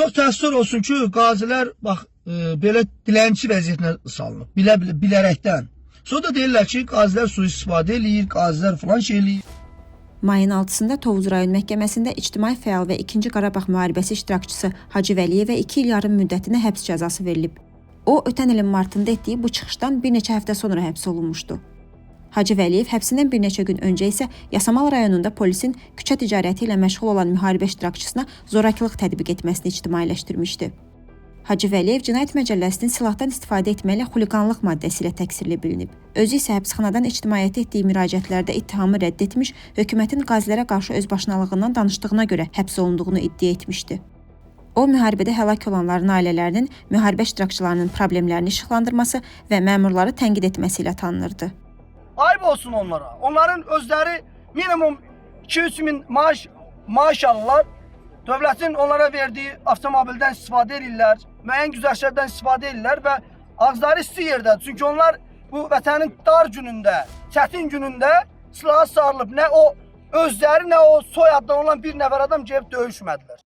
Çox təəssüf olsun ki, qazilər bax belə dilənçi vəziyyətinə salınıb, bilərəkdən. Sonra da deyirlər ki, qazilər sui-istifadə eləyir, qazilər falan şey eləyir. Mayın 6-sında Tovuz rayon məhkəməsində ictimai fəal və 2-ci Qarabağ müharibəsi iştirakçısı Hacı Vəliyevə 2 il yarım müddətinə həbs cəzası verilib. O, ötən ilin martında etdiyi bu çıxışdan bir neçə həftə sonra həbs olunmuşdu. Hacı Vəliyev həbsindən bir neçə gün öncə isə Yasamal rayonunda polisin küçə ticarəti ilə məşğul olan müharibə iştirakçısına zorakılıq tətbiq etməsini ictimailəşdirmişdi. Hacı Vəliyev cinayət məcəlləsinin silahdan istifadə etməklə xuliqanlıq maddəsi ilə təqsirli bilinib. Özü isə həbsxanadan ictimaiyyətə etdiyi müraciətlərdə ittihamı rədd etmiş, hökumətin qazilərə qarşı özbaşınalığından danışdığına görə həbs olunduğunu iddia etmişdi. O, müharibədə həlak olanların ailələrinin, müharibə iştirakçılarının problemlərini işıqlandırması və məmurları tənqid etməsi ilə tanınırdı. Ayıb olsun onlara. Onların özləri minimum 2-3 min maaş alırlar. Dövlətin onlara verdiyi avtomobildən istifadə edirlər, müəyyən güzəştlərdən istifadə edirlər və ağızları isti yerdədir. Çünki onlar bu vətənin dar günündə, çətin günündə silaha sarılıb, nə o özləri, nə o soyaddan olan bir nəfər adam gəlib döyüşmədilər.